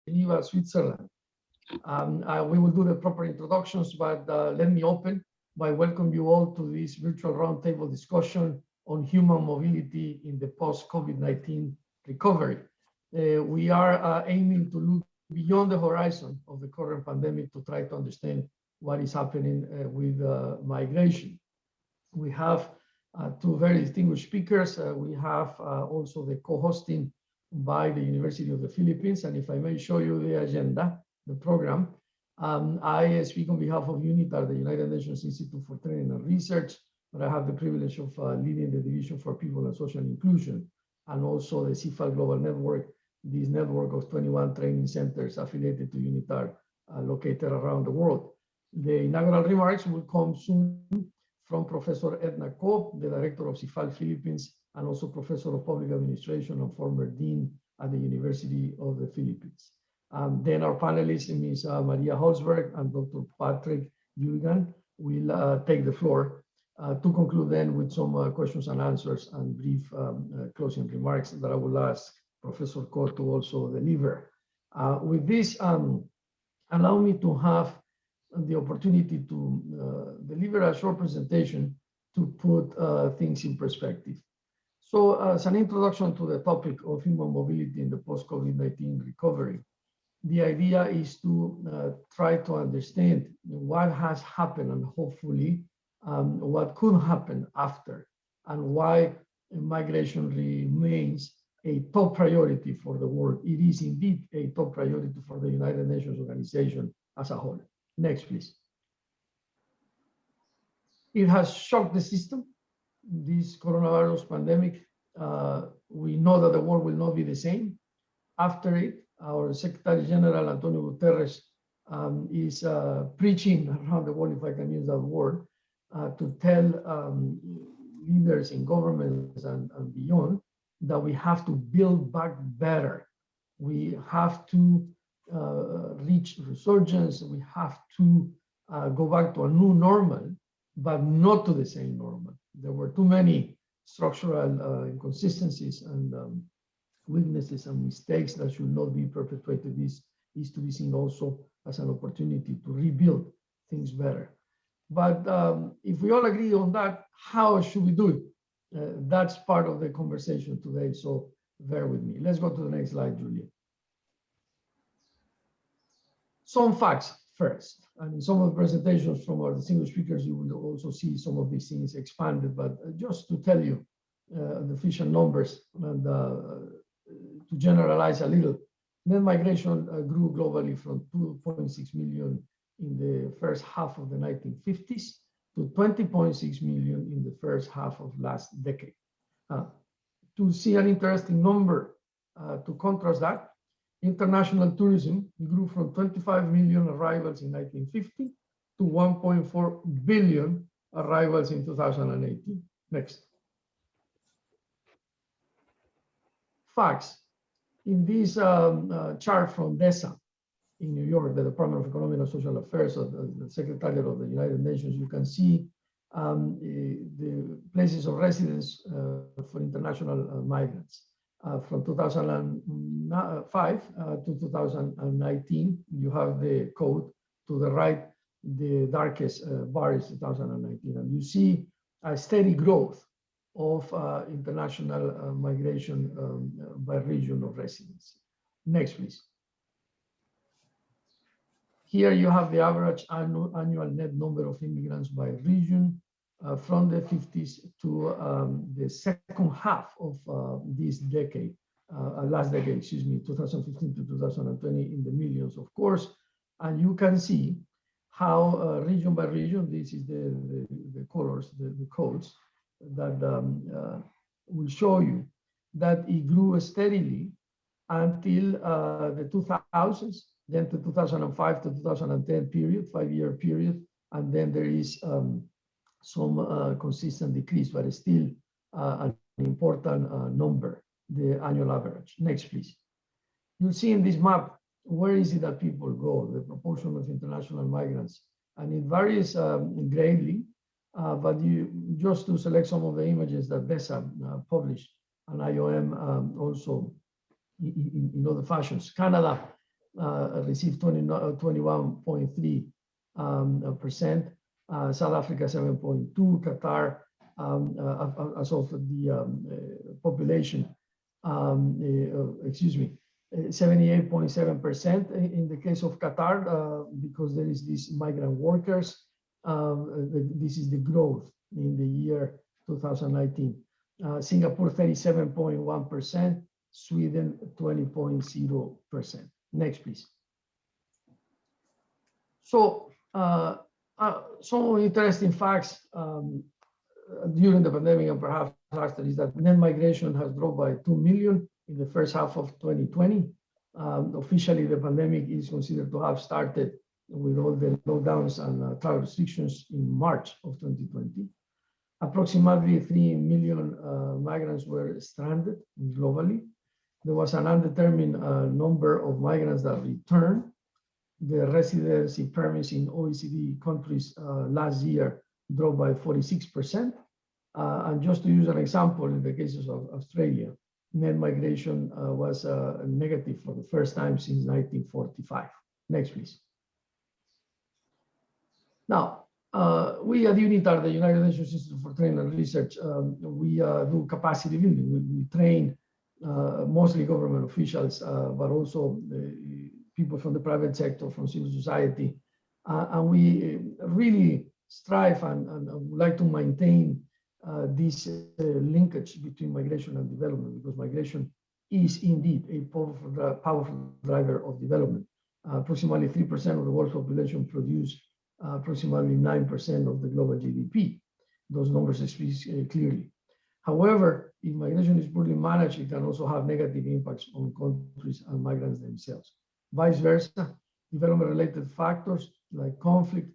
Geneva, Switzerland. We will do the proper introductions, but let me open by welcoming you all to this virtual roundtable discussion on human mobility in the post-COVID-19 recovery. We are aiming to look beyond the horizon of the current pandemic to try to understand what is happening with migration. We have two very distinguished speakers. We have also the co-hosting by the University of the Philippines. And if I may show you the agenda, the program, I speak on behalf of UNITAR, the United Nations Institute for Training and Research, but I have the privilege of leading the Division for People and Social Inclusion, and also the CIFAL Global Network, this network of 21 training centers affiliated to UNITAR located around the world. The inaugural remarks will come soon from Professor Edna Ko, the director of CIFAL Philippines, and also Professor of Public Administration and former Dean at the University of the Philippines. Then our panelists, Ms. Maria Holzberg and Dr. Patrick Jurgen, will take the floor to conclude then with some questions and answers and brief closing remarks that I will ask Professor Ko to also deliver. With this, allow me to have the opportunity to deliver a short presentation to put things in perspective. So as an introduction to the topic of human mobility in the post-COVID-19 recovery, the idea is to try to understand what has happened and hopefully what could happen after, and why migration remains a top priority for the world. It is indeed a top priority for the United Nations organization as a whole. Next, please. It has shocked the system, this coronavirus pandemic. We know that the world will not be the same after it. Our Secretary General, Antonio Guterres, is preaching around the world, if I can use that word, to tell leaders in governments and beyond that we have to build back better. We have to reach resurgence. We have to go back to a new normal, but not to the same normal. There were too many structural inconsistencies and weaknesses and mistakes that should not be perpetuated. This is to be seen also as an opportunity to rebuild things better. But if we all agree on that, how should we do it? That's part of the conversation today, so bear with me. Let's go to the next slide, Julia. Some facts first. And in some of the presentations from our distinguished speakers, you will also see some of these things expanded, but just to tell you the official numbers and to generalize a little, net migration grew globally from 2.6 million in the first half of the 1950s to 20.6 million in the first half of last decade. To see an interesting number to contrast that, international tourism grew from 25 million arrivals in 1950 to 1.4 billion arrivals in 2018. Next. Facts. In this chart from DESA in New York, the Department of Economic and Social Affairs of the Secretariat of the United Nations, you can see the places of residence for international migrants. From 2005 to 2019, you have the code. To the right, the darkest bar is 2019. And you see a steady growth of international migration by region of residency. Next, please. Here you have the average annual net number of immigrants by region from the 50s to the second half of this decade, last decade, excuse me, 2015 to 2020, in the millions, of course. And you can see how region by region, this is the colors, the codes, that will show you that it grew steadily until the 2000s, then to 2005 to 2010 period, 5-year period, and then there is some consistent decrease, but it's still an important number, the annual average. Next, please. You'll see in this map, where is it that people go, the proportion of international migrants, and it varies greatly, but you just to select some of the images that DESA published, and IOM also in other fashions. Canada received 21.3%, South Africa 7.2%, Qatar as of the population, 78.7% in the case of Qatar, because there is these migrant workers. This is the growth in the year 2019. Singapore 37.1%, Sweden 20.0%. Next, please. So some interesting facts during the pandemic, and perhaps after, is that net migration has dropped by 2 million in the first half of 2020. Officially, the pandemic is considered to have started with all the lockdowns and travel restrictions in March of 2020. Approximately 3 million migrants were stranded globally. There was an undetermined number of migrants that returned. The residency permits in OECD countries last year dropped by 46%. And just to use an example, in the cases of Australia, net migration was negative for the first time since 1945. Next, please. Now, we at UNITAR, the United Nations Institute for Training and Research, we do capacity building. We train mostly government officials, but also people from the private sector, from civil society. And we really strive and would like to maintain this linkage between migration and development, because migration is indeed a powerful driver of development. Approximately 3% of the world's population produce approximately 9% of the global GDP. Those numbers speak clearly. However, if migration is poorly managed, it can also have negative impacts on countries and migrants themselves. Vice versa, development-related factors like conflict,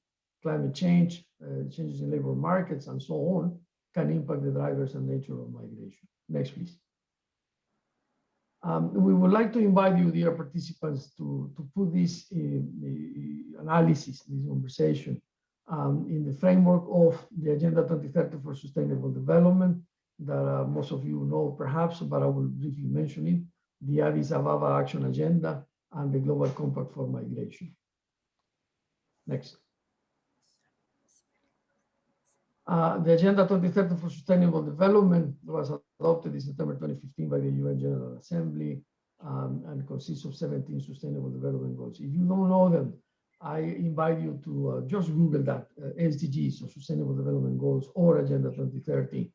climate change, changes in labor markets, and so on, can impact the drivers and nature of migration. Next, please. We would like to invite you, dear participants, to put this analysis, this conversation, in the framework of the Agenda 2030 for Sustainable Development that most of you know perhaps, but I will briefly mention it, the ADDIS ABABA Action Agenda, and the Global Compact for Migration. Next. The Agenda 2030 for Sustainable Development was adopted in September 2015 by the UN General Assembly and consists of 17 Sustainable Development Goals. If you don't know them, I invite you to just Google that, SDGs, so Sustainable Development Goals, or Agenda 2030.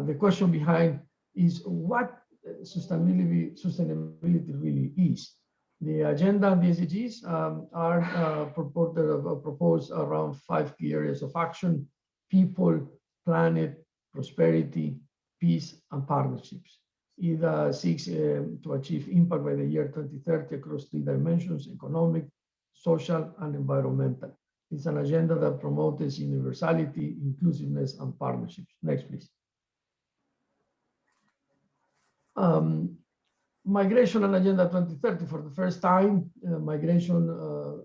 The question behind is what sustainability really is. The agenda and the SDGs are proposed around 5 key areas of action: people, planet, prosperity, peace, and partnerships. It seeks to achieve impact by the year 2030 across 3 dimensions: economic, social, and environmental. It's an agenda that promotes universality, inclusiveness, and partnerships. Next, please. Migration and Agenda 2030. For the first time, migration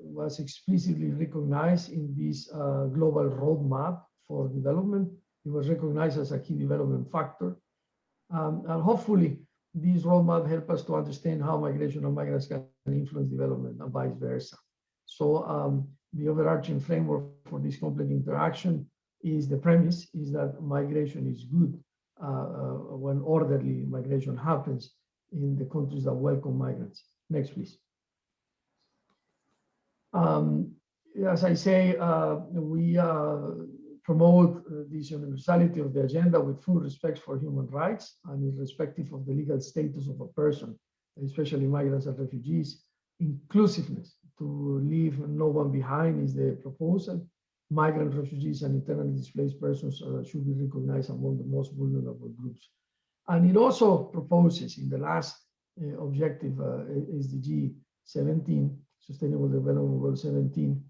was explicitly recognized in this global roadmap for development. It was recognized as a key development factor. And hopefully, this roadmap helps us to understand how migration and migrants can influence development and vice versa. So the overarching framework for this complex interaction is the premise is that migration is good when orderly migration happens in the countries that welcome migrants. Next, please. As I say, we promote this universality of the agenda with full respect for human rights and irrespective of the legal status of a person, especially migrants and refugees. Inclusiveness, to leave no one behind, is the proposal. Migrant, refugees, and internally displaced persons should be recognized among the most vulnerable groups. And it also proposes in the last objective, SDG 17, Sustainable Development Goal 17,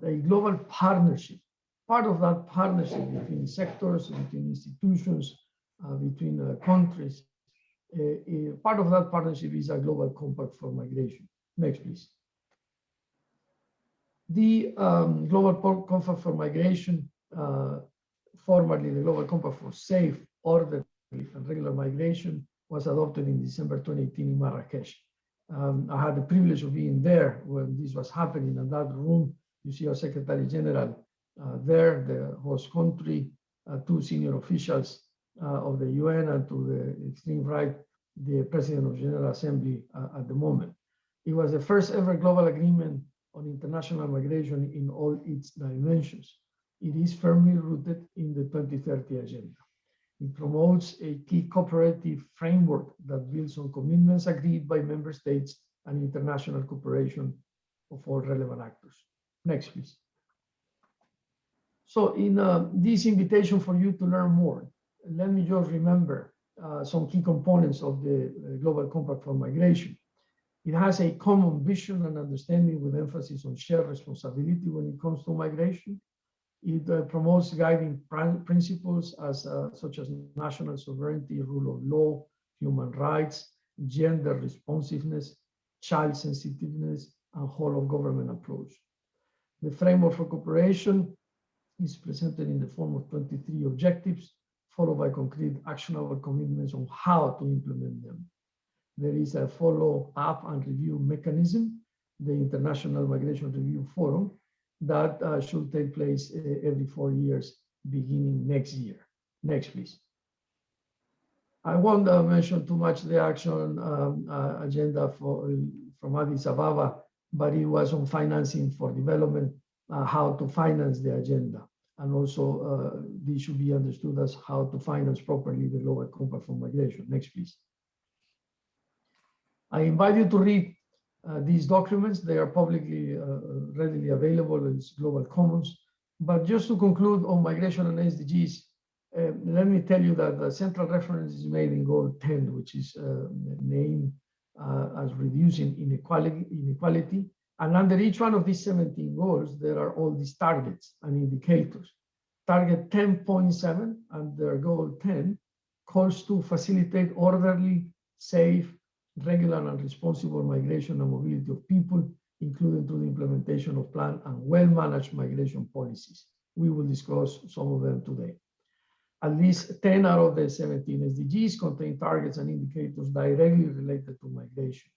a global partnership. Part of that partnership between sectors, between institutions, between countries, part of that partnership is a global compact for migration. Next, please. The Global Compact for Migration, formerly the Global Compact for Safe, Orderly, and Regular Migration, was adopted in December 2018 in Marrakesh. I had the privilege of being there when this was happening. In that room, you see our Secretary General there, the host country, two senior officials of the UN, and to the extreme right, the President of the General Assembly at the moment. It was the first ever global agreement on international migration in all its dimensions. It is firmly rooted in the 2030 Agenda. It promotes a key cooperative framework that builds on commitments agreed by member states and international cooperation of all relevant actors. Next, please. So in this invitation for you to learn more, let me just remember some key components of the Global Compact for Migration. It has a common vision and understanding with emphasis on shared responsibility when it comes to migration. It promotes guiding principles such as national sovereignty, rule of law, human rights, gender responsiveness, child sensitiveness, and whole of government approach. The framework for cooperation is presented in the form of 23 objectives, followed by concrete actionable commitments on how to implement them. There is a follow-up and review mechanism, the International Migration Review Forum, that should take place every 4 years, beginning next year. Next, please. I won't mention too much the action agenda from Addis Ababa, but it was on financing for development, how to finance the agenda. And also, this should be understood as how to finance properly the Global Compact for Migration. Next, please. I invite you to read these documents. They are publicly readily available in Global Commons. But just to conclude on migration and SDGs, let me tell you that the central reference is made in goal 10, which is named as reducing inequality. And under each one of these 17 goals, there are all these targets and indicators. Target 10.7 under goal 10 calls to facilitate orderly, safe, regular and responsible migration and mobility of people, including through the implementation of planned and well-managed migration policies. We will discuss some of them today. At least 10 out of the 17 SDGs contain targets and indicators directly related to migration.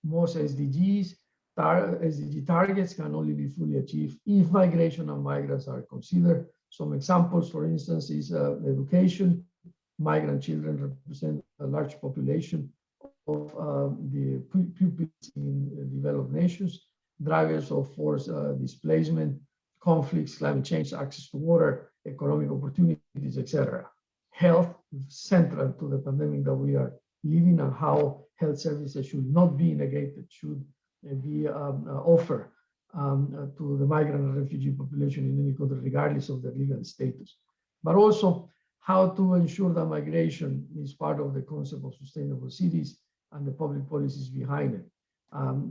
Most SDG targets can only be fully achieved if migration and migrants are considered. Some examples, for instance, is education. Migrant children represent a large population of the pupils in developed nations, drivers of forced displacement, conflicts, climate change, access to water, economic opportunities, etc. Health, central to the pandemic that we are living, and how health services should not be negated, should be offered to the migrant and refugee population in any country, regardless of their legal status. But also how to ensure that migration is part of the concept of sustainable cities and the public policies behind it.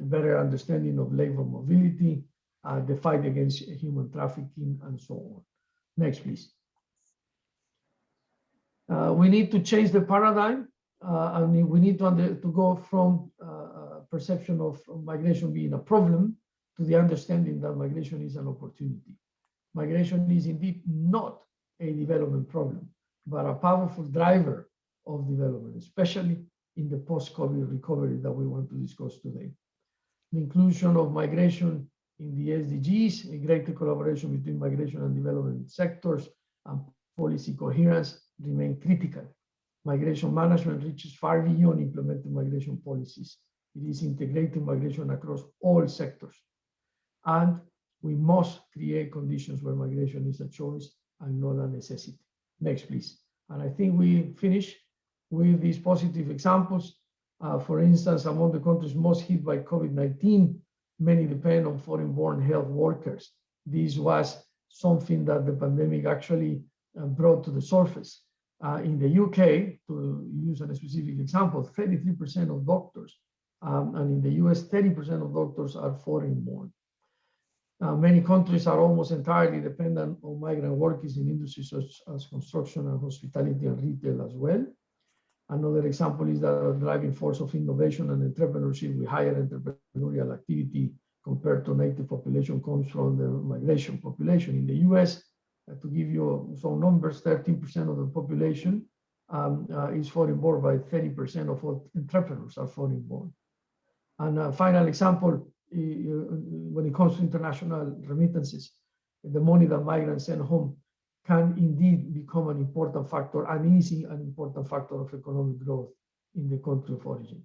Better understanding of labor mobility, the fight against human trafficking, and so on. Next, please. We need to change the paradigm. We need to go from perception of migration being a problem to the understanding that migration is an opportunity. Migration is indeed not a development problem, but a powerful driver of development, especially in the post-COVID recovery that we want to discuss today. The inclusion of migration in the SDGs, a greater collaboration between migration and development sectors, and policy coherence remain critical. Migration management reaches far beyond implementing migration policies. It is integrating migration across all sectors. And we must create conditions where migration is a choice and not a necessity. Next, please. And I think we finish with these positive examples. For instance, among the countries most hit by COVID-19, many depend on foreign-born health workers. This was something that the pandemic actually brought to the surface. In the UK, to use a specific example, 33% of doctors, and in the US, 30% of doctors are foreign-born. Many countries are almost entirely dependent on migrant workers in industries such as construction and hospitality and retail as well. Another example is that the driving force of innovation and entrepreneurship with higher entrepreneurial activity compared to native population comes from the migration population. In the US, to give you some numbers, 13% of the population is foreign-born, but 30% of all entrepreneurs are foreign-born. And a final example, when it comes to international remittances, the money that migrants send home can indeed become an important factor, and is an important factor of economic growth in the country of origin.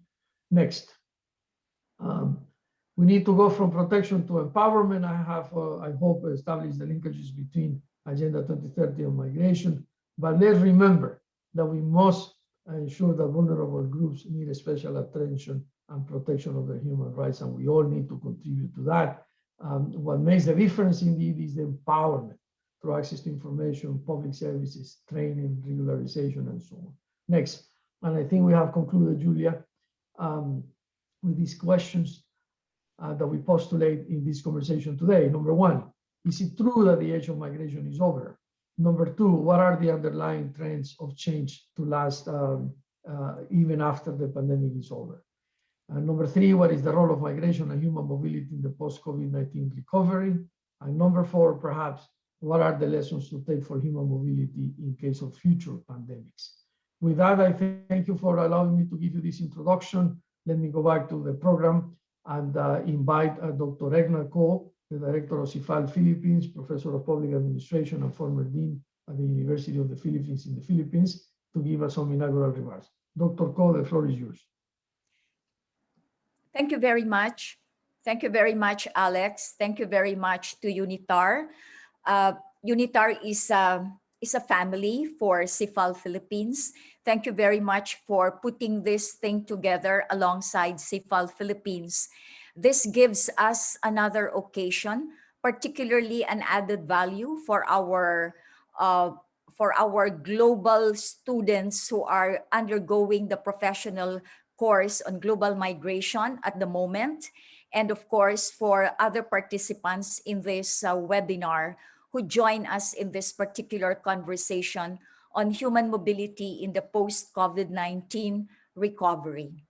Next. We need to go from protection to empowerment. I hope, established the linkages between Agenda 2030 and migration. But let's remember that we must ensure that vulnerable groups need special attention and protection of their human rights, and we all need to contribute to that. What makes the difference indeed is the empowerment through access to information, public services, training, regularization, and so on. Next, and I think we have concluded, Julia, with these questions that we postulate in this conversation today. Number one, is it true that the age of migration is over? Number two, what are the underlying trends of change to last even after the pandemic is over? Number three, what is the role of migration and human mobility in the post-COVID-19 recovery? And number four, perhaps, what are the lessons to take for human mobility in case of future pandemics? With that, I thank you for allowing me to give you this introduction. Let me go back to the program and invite Dr. Egna Ko, the Director of CIFAL Philippines, Professor of Public Administration and former Dean at the University of the Philippines in the Philippines, to give us some inaugural remarks. Dr. Ko, the floor is yours. Thank you very much. Thank you very much, Alex. Thank you very much to UNITAR. UNITAR is a family for CIFAL Philippines. Thank you very much for putting this thing together alongside CIFAL Philippines. This gives us another occasion, particularly an added value for our global students who are undergoing the professional course on global migration at the moment, and of course for other participants in this webinar who join us in this particular conversation on human mobility in the post-COVID-19 recovery.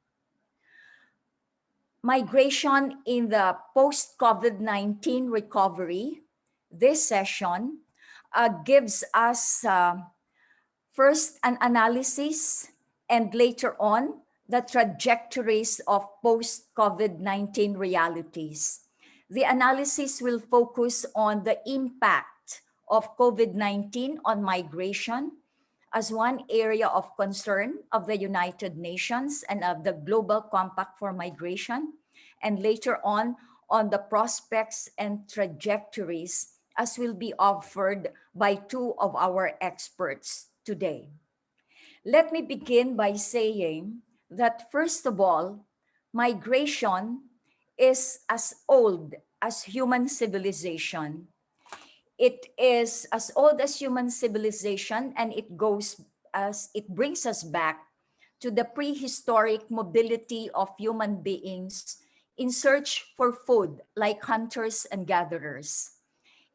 Migration in the post-COVID-19 recovery, this session gives us first an analysis and later on the trajectories of post-COVID-19 realities. The analysis will focus on the impact of COVID-19 on migration as one area of concern of the United Nations and of the Global Compact for Migration, and later on the prospects and trajectories as will be offered by two of our experts today. Let me begin by saying that first of all, migration is as old as human civilization. It is as old as human civilization, and it brings us back to the prehistoric mobility of human beings in search for food, like hunters and gatherers,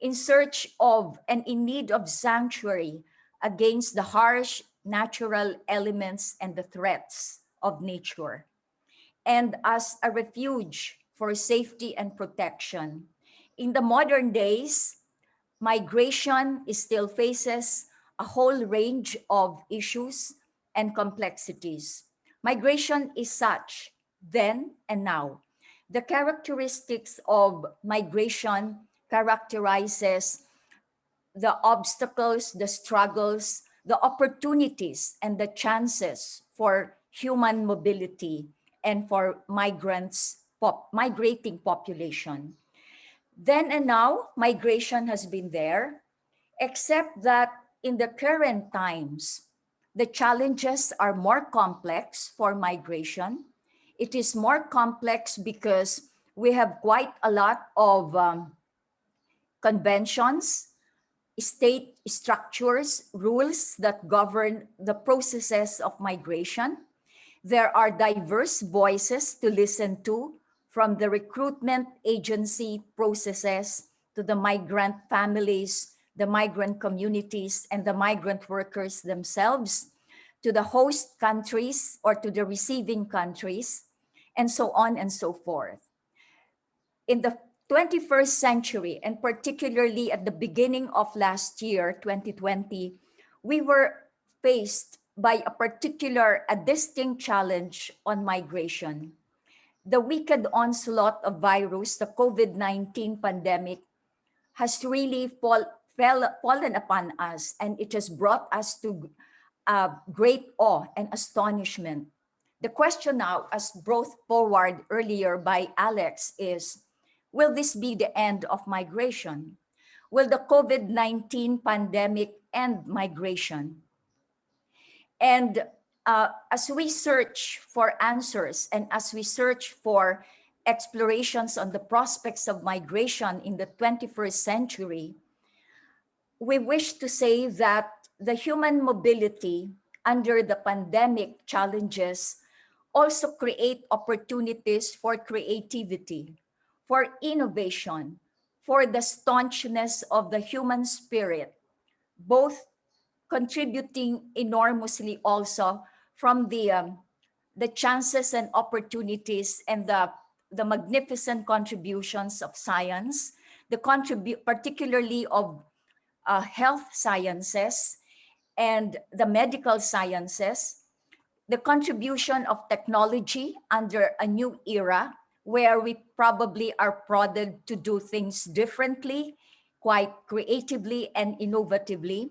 in search of and in need of sanctuary against the harsh natural elements and the threats of nature, and as a refuge for safety and protection. In the modern days, migration still faces a whole range of issues and complexities. Migration is such then and now. The characteristics of migration characterizes the obstacles, the struggles, the opportunities, and the chances for human mobility and for migrating population. Then and now, migration has been there, except that in the current times, the challenges are more complex for migration. It is more complex because we have quite a lot of conventions, state structures, rules that govern the processes of migration. There are diverse voices to listen to, from the recruitment agency processes to the migrant families, the migrant communities, and the migrant workers themselves, to the host countries or to the receiving countries, and so on and so forth. In the 21st century, and particularly at the beginning of last year, 2020, we were faced by a distinct challenge on migration. the wicked onslaught of virus, the COVID-19 pandemic, has really fallen upon us, and it has brought us to great awe and astonishment. The question now, as brought forward earlier by Alex, is, will this be the end of migration? Will the COVID-19 pandemic end migration? And as we search for answers and as we search for explorations on the prospects of migration in the 21st century, we wish to say that the human mobility under the pandemic challenges also create opportunities for creativity, for innovation, for the staunchness of the human spirit, both contributing enormously also from the chances and opportunities and the magnificent contributions of science, particularly of health sciences and the medical sciences, the contribution of technology under a new era where we probably are prodded to do things differently, quite creatively and innovatively.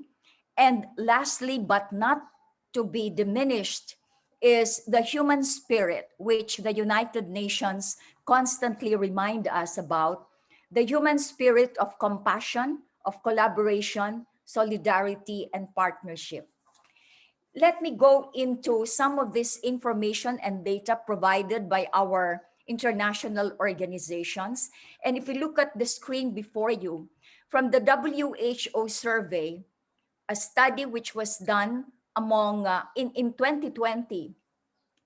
And lastly, but not to be diminished, is the human spirit, which the United Nations constantly remind us about, the human spirit of compassion, of collaboration, solidarity, and partnership. Let me go into some of this information and data provided by our international organizations. And if you look at the screen before you, from the WHO survey, a study which was done in 2020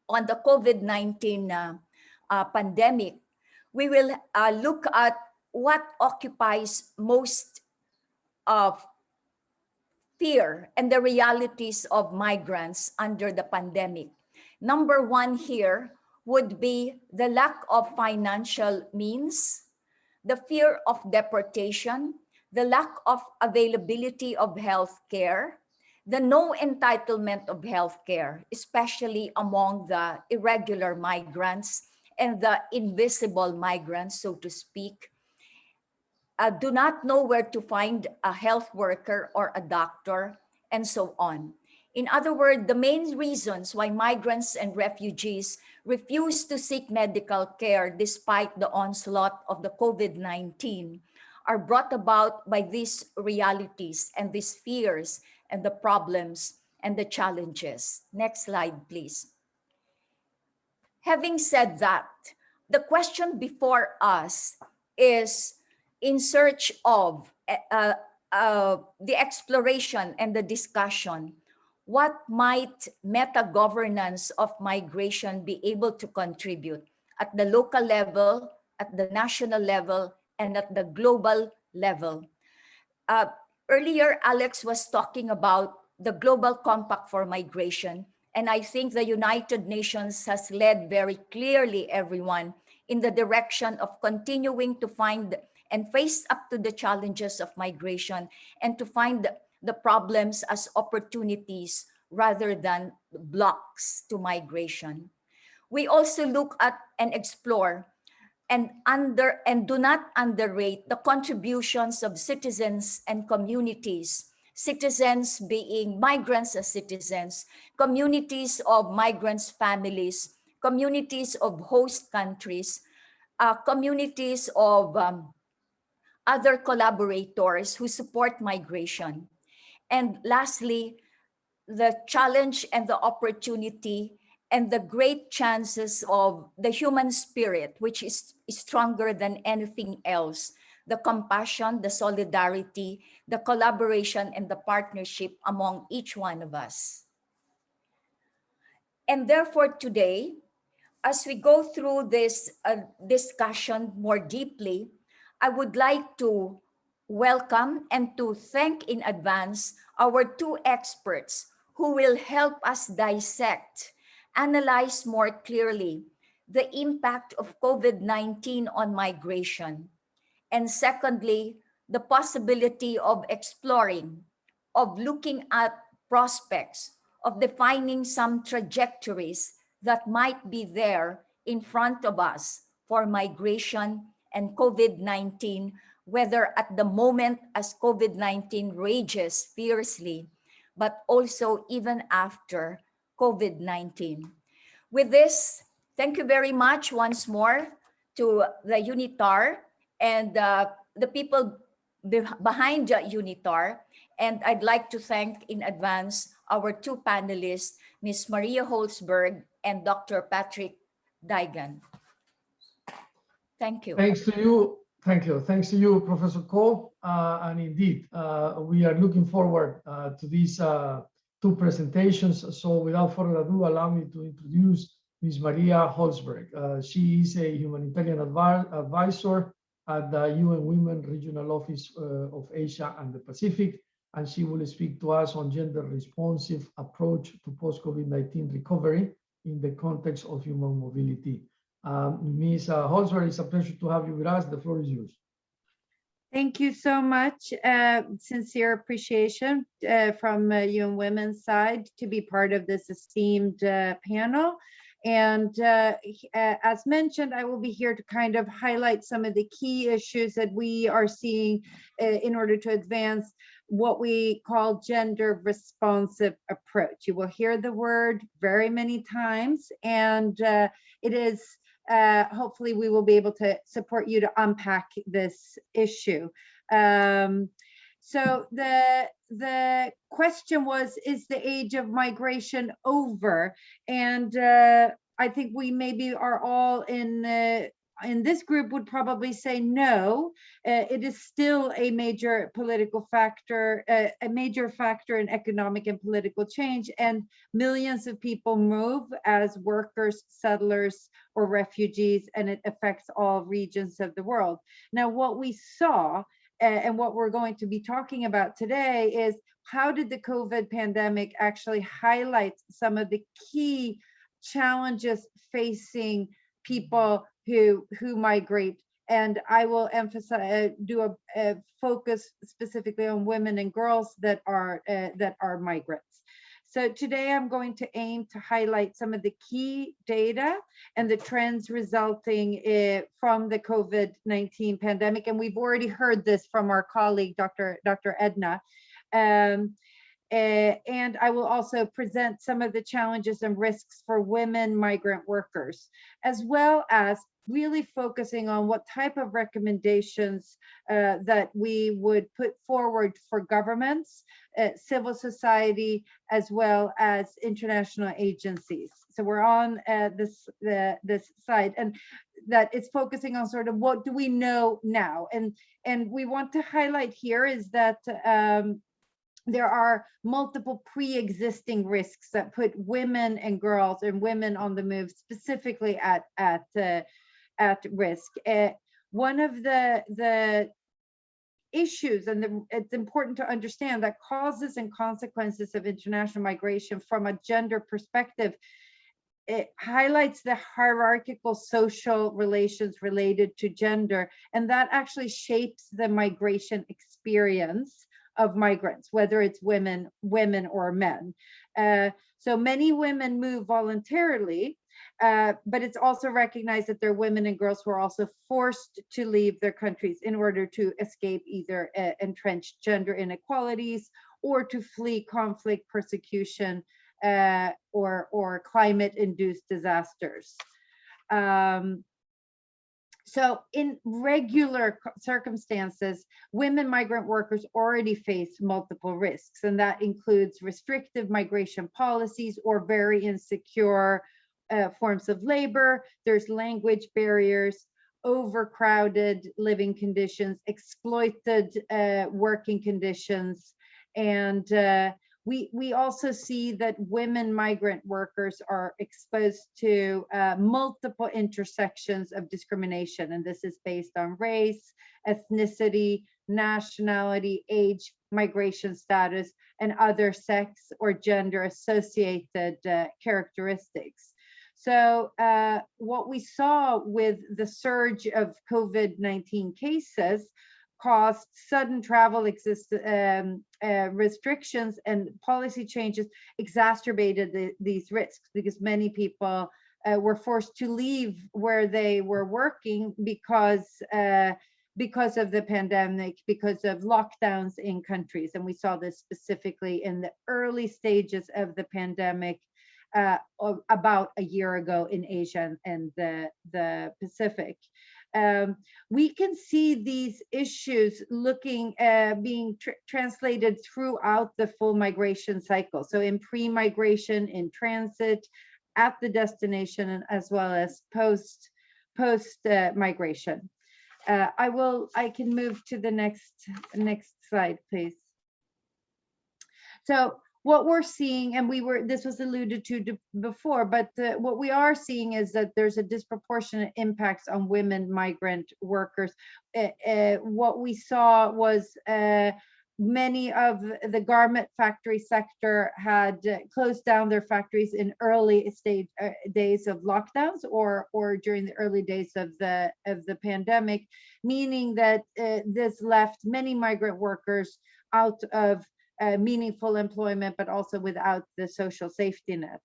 on the COVID-19 pandemic, we will look at what occupies most of fear and the realities of migrants under the pandemic. Number one here would be the lack of financial means, the fear of deportation, the lack of availability of health care, the no entitlement of health care, especially among the irregular migrants and the invisible migrants, so to speak, do not know where to find a health worker or a doctor, and so on. In other words, the main reasons why migrants and refugees refuse to seek medical care despite the onslaught of the COVID-19 are brought about by these realities and these fears and the problems and the challenges. Next slide, please. Having said that, the question before us is, in search of the exploration and the discussion, what might meta-governance of migration be able to contribute at the local level, at the national level, and at the global level? Earlier, Alex was talking about the Global Compact for Migration, and I think the United Nations has led very clearly everyone in the direction of continuing to find and face up to the challenges of migration and to find the problems as opportunities rather than blocks to migration. We also look at and explore and do not underrate the contributions of citizens and communities, citizens being migrants as citizens, communities of migrants' families, communities of host countries, communities of other collaborators who support migration. And lastly, the challenge and the opportunity and the great chances of the human spirit, which is stronger than anything else, the compassion, the solidarity, the collaboration, and the partnership among each one of us. And therefore today, as we go through this discussion more deeply, I would like to welcome and to thank in advance our two experts who will help us dissect, analyze more clearly the impact of COVID-19 on migration. And secondly, the possibility of exploring, of looking at prospects, of defining some trajectories that might be there in front of us for migration and COVID-19, whether at the moment as COVID-19 rages fiercely, but also even after COVID-19. With this, thank you very much once more to the UNITAR and the people behind UNITAR. And I'd like to thank in advance our two panelists, Ms. Maria Holzberg and Dr. Patrick Daigan. Thank you. Thanks to you. Thank you. Thanks to you, Professor Ko. And indeed, we are looking forward to these two presentations. So without further ado, allow me to introduce Ms. Maria Holzberg. She is a humanitarian advisor at the UN Women Regional Office of Asia and the Pacific, and she will speak to us on gender-responsive approach to post-COVID-19 recovery in the context of human mobility. Ms. Holzberg, it's a pleasure to have you with us. The floor is yours. Thank you so much. Sincere appreciation from UN Women's side to be part of this esteemed panel. And as mentioned, I will be here to kind of highlight some of the key issues that we are seeing in order to advance what we call gender responsive approach. You will hear the word very many times, and it is hopefully we will be able to support you to unpack this issue. So the question was, is the age of migration over? And I think we maybe are all in this group would probably say no. It is still a major political factor, a major factor in economic and political change, and millions of people move as workers, settlers, or refugees, and it affects all regions of the world. Now, what we saw and what we're going to be talking about today is how did the COVID pandemic actually highlight some of the key challenges facing people who migrate. And I will emphasize, do a focus specifically on women and girls that are migrants. So today I'm going to aim to highlight some of the key data and the trends resulting from the COVID-19 pandemic. And we've already heard this from our colleague, Dr. Edna. And I will also present some of the challenges and risks for women migrant workers, as well as really focusing on what type of recommendations that we would put forward for governments, civil society, as well as international agencies. So we're on this side, and that it's focusing on sort of what do we know now, and we want to highlight here is that there are multiple pre-existing risks that put women and girls and women on the move specifically at risk. One of the issues, and it's important to understand that causes and consequences of international migration from a gender perspective, it highlights the hierarchical social relations related to gender, and that actually shapes the migration experience of migrants, whether it's women or men. So many women move voluntarily, but it's also recognized that there are women and girls who are also forced to leave their countries in order to escape either entrenched gender inequalities or to flee conflict, persecution, or climate-induced disasters. So in regular circumstances, women migrant workers already face multiple risks, and that includes restrictive migration policies or very insecure forms of labor. There's language barriers, overcrowded living conditions, exploited working conditions, and we also see that women migrant workers are exposed to multiple intersections of discrimination, and this is based on race, ethnicity, nationality, age, migration status, and other sex or gender associated characteristics. So what we saw with the surge of COVID-19 cases caused sudden travel restrictions, and policy changes exacerbated these risks because many people were forced to leave where they were working because of the pandemic, because of lockdowns in countries. And we saw this specifically in the early stages of the pandemic about a year ago in Asia and the Pacific. We can see these issues being translated throughout the full migration cycle. So in pre-migration, in transit, at the destination, and as well as post migration. I can move to the next slide, please. So what we're seeing, and this was alluded to before, but what we are seeing is that there's a disproportionate impact on women migrant workers. What we saw was many of the garment factory sector had closed down their factories in early stage days of lockdowns or during the early days of the pandemic, meaning that this left many migrant workers out of meaningful employment, but also without the social safety net.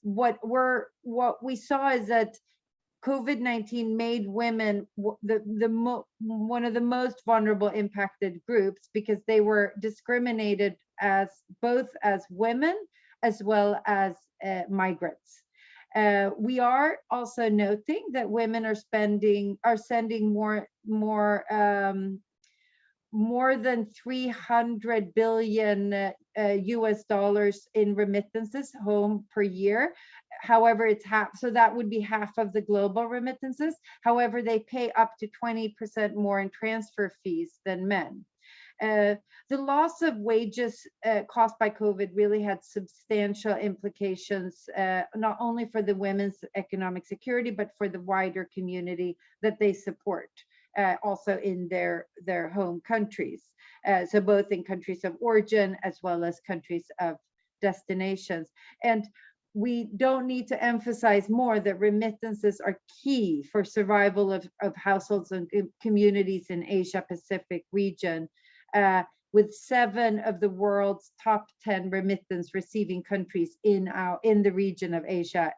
What we saw is that COVID-19 made women one of the most vulnerable impacted groups, because they were discriminated as both as women as well as migrants. We are also noting that women are sending more than 300 billion US dollars in remittances home per year. However, it's half, so that would be half of the global remittances. However, they pay up to 20% more in transfer fees than men. The loss of wages caused by COVID really had substantial implications, not only for the women's economic security, but for the wider community that they support. Also in their home countries. So both in countries of origin as well as countries of destinations. And we don't need to emphasize more that remittances are key for survival of households and communities in Asia Pacific region, with 7 of the world's top 10 remittance receiving countries in the region of Asia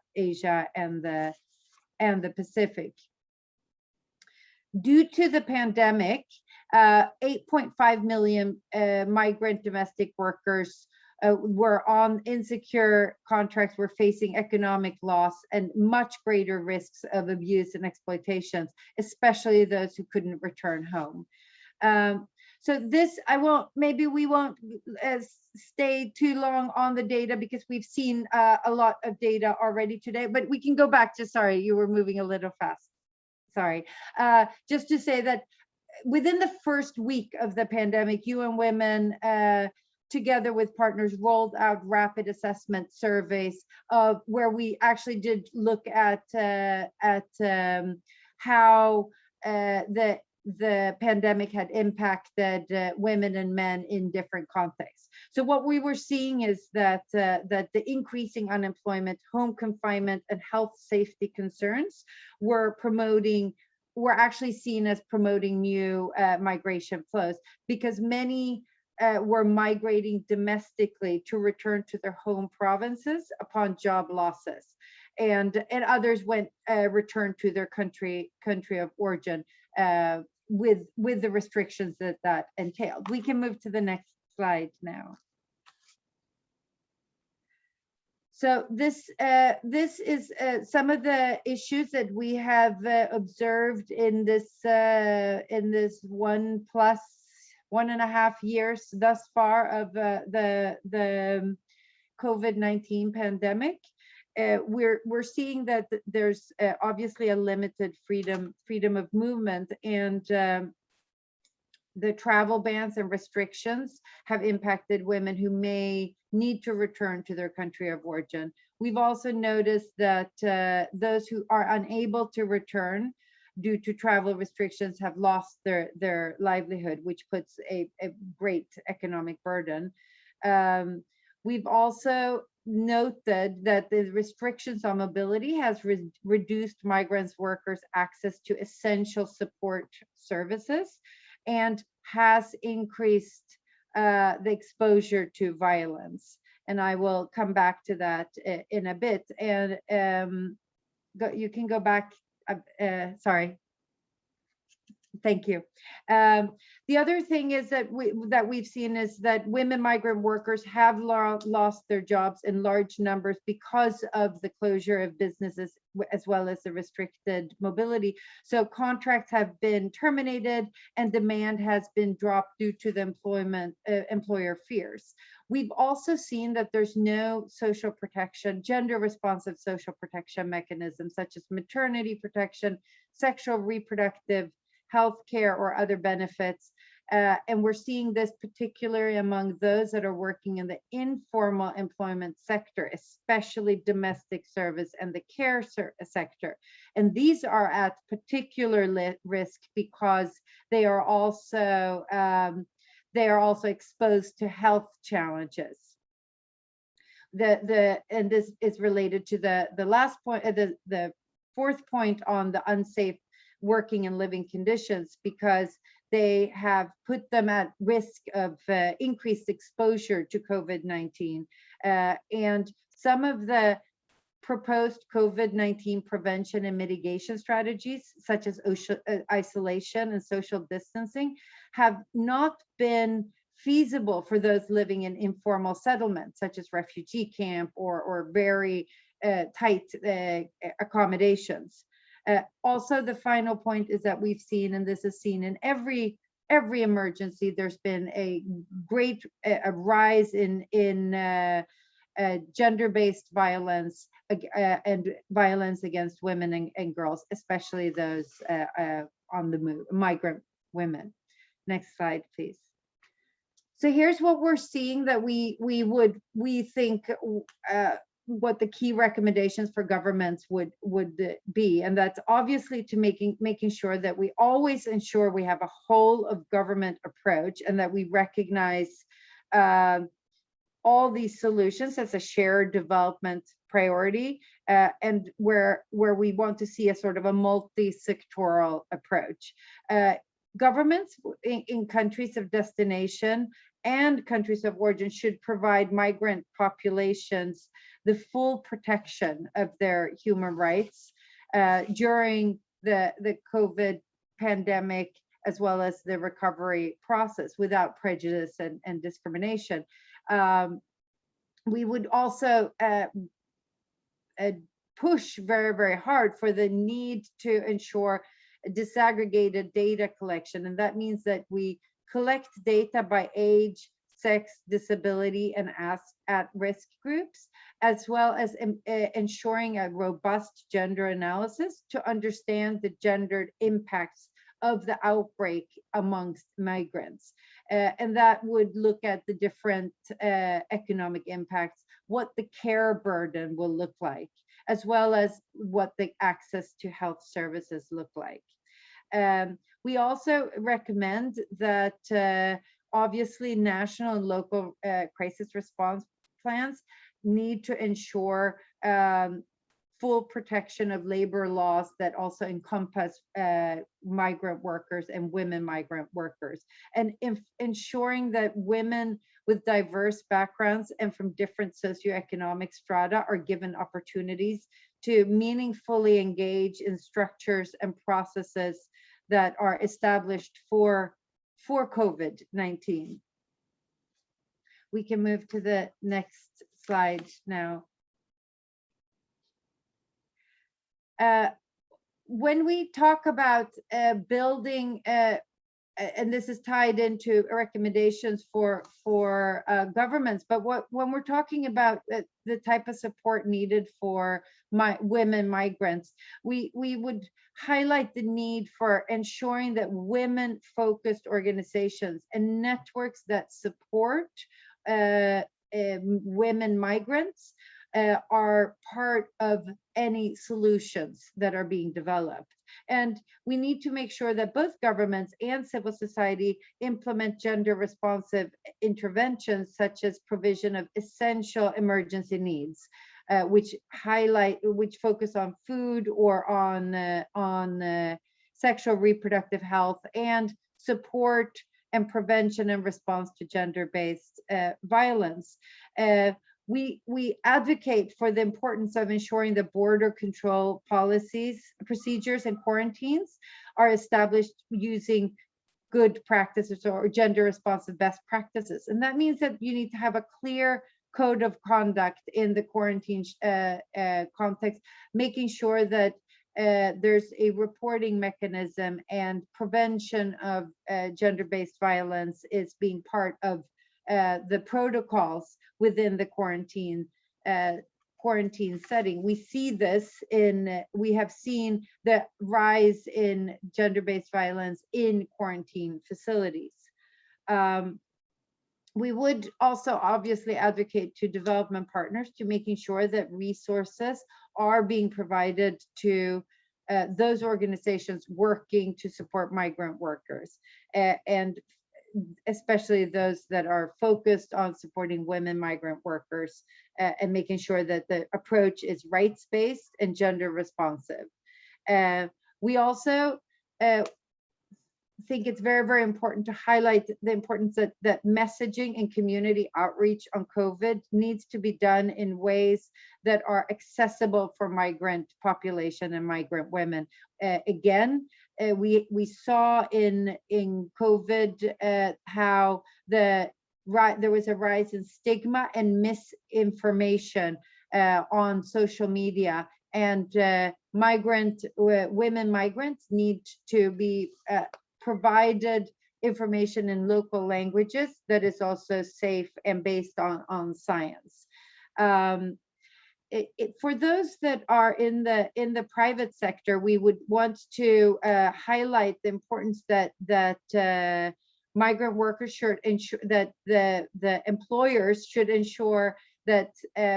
and the Pacific. Due to the pandemic, 8.5 million migrant domestic workers were on insecure contracts, were facing economic loss and much greater risks of abuse and exploitations, especially those who couldn't return home. So this, maybe we won't stay too long on the data, because we've seen a lot of data already today, but we can go back to, sorry, you were moving a little fast. Sorry, just to say that within the first week of the pandemic, UN Women, together with partners, rolled out rapid assessment surveys where we actually did look at how the pandemic had impacted women and men in different contexts. So what we were seeing is that the increasing unemployment, home confinement, and health safety concerns were actually seen as promoting new migration flows, because many were migrating domestically to return to their home provinces upon job losses, and others returned to their country of origin with the restrictions that entailed. We can move to the next slide now. So this is some of the issues that we have observed in this 1.5 years thus far of the COVID-19 pandemic. We're seeing that there's obviously a limited freedom of movement, and the travel bans and restrictions have impacted women who may need to return to their country of origin. We've also noticed that those who are unable to return due to travel restrictions have lost their livelihood, which puts a great economic burden. We've also noted that the restrictions on mobility has reduced migrants workers' access to essential support services, and has increased the exposure to violence. and I will come back to that in a bit. And you can go back, sorry. Thank you. The other thing is that we've seen is that women migrant workers have lost their jobs in large numbers because of the closure of businesses as well as the restricted mobility. So contracts have been terminated and demand has been dropped due to the employer fears. We've also seen that there's no social protection, gender responsive social protection mechanisms such as maternity protection, sexual reproductive healthcare or other benefits. And we're seeing this particularly among those that are working in the informal employment sector, especially domestic service and the care sector. And these are at particular risk because they are also exposed to health challenges. And this is related to the last point, the fourth point on the unsafe working and living conditions, because they have put them at risk of increased exposure to COVID-19. And some of the proposed COVID-19 prevention and mitigation strategies, such as isolation and social distancing, have not been feasible for those living in informal settlements, such as refugee camp or very tight accommodations. Also, the final point is that we've seen, and this is seen in every emergency, there's been a great rise in gender-based violence and violence against women and girls, especially those on the move, migrant women. Next slide, please. So here's what we're seeing that we think what the key recommendations for governments would be, and that's obviously to making sure that we always ensure we have a whole of government approach, and that we recognize all these solutions as a shared development priority, and where we want to see a sort of a multi-sectoral approach. Governments in countries of destination and countries of origin should provide migrant populations the full protection of their human rights during the COVID pandemic, as well as the recovery process, without prejudice and discrimination. We would also push very, very hard for the need to ensure disaggregated data collection. And that means that we collect data by age, sex, disability, and at-risk groups, as well as ensuring a robust gender analysis to understand the gendered impacts of the outbreak amongst migrants. And that would look at the different economic impacts, what the care burden will look like, as well as what the access to health services look like. We also recommend that obviously national and local crisis response plans need to ensure full protection of labor laws that also encompass migrant workers and women migrant workers, and ensuring that women with diverse backgrounds and from different socioeconomic strata are given opportunities to meaningfully engage in structures and processes that are established for COVID-19. We can move to the next slide now. When we talk about building, and this is tied into recommendations for governments, but when we're talking about the type of support needed for women migrants, we would highlight the need for ensuring that women-focused organizations and networks that support women migrants are part of any solutions that are being developed. And we need to make sure that both governments and civil society implement gender responsive interventions, such as provision of essential emergency needs, which focus on food or on sexual reproductive health, and support and prevention and response to gender-based violence. we advocate for the importance of ensuring that border control policies, procedures, and quarantines are established using good practices or gender responsive best practices. And that means that you need to have a clear code of conduct in the quarantine context, making sure that there's a reporting mechanism and prevention of gender-based violence is being part of the protocols within the quarantine setting. We see this we have seen the rise in gender-based violence in quarantine facilities. We would also obviously advocate to development partners to making sure that resources are being provided to those organizations working to support migrant workers, and especially those that are focused on supporting women migrant workers, and making sure that the approach is rights-based and gender responsive. We also think it's very, very important to highlight the importance that messaging and community outreach on COVID needs to be done in ways that are accessible for migrant population and migrant women. Again, we saw in COVID how there was a rise in stigma and misinformation on social media, and women migrants need to be provided information in local languages that is also safe and based on science. For those that are in the private sector, we would want to highlight the importance that migrant workers should ensure that the employers should ensure that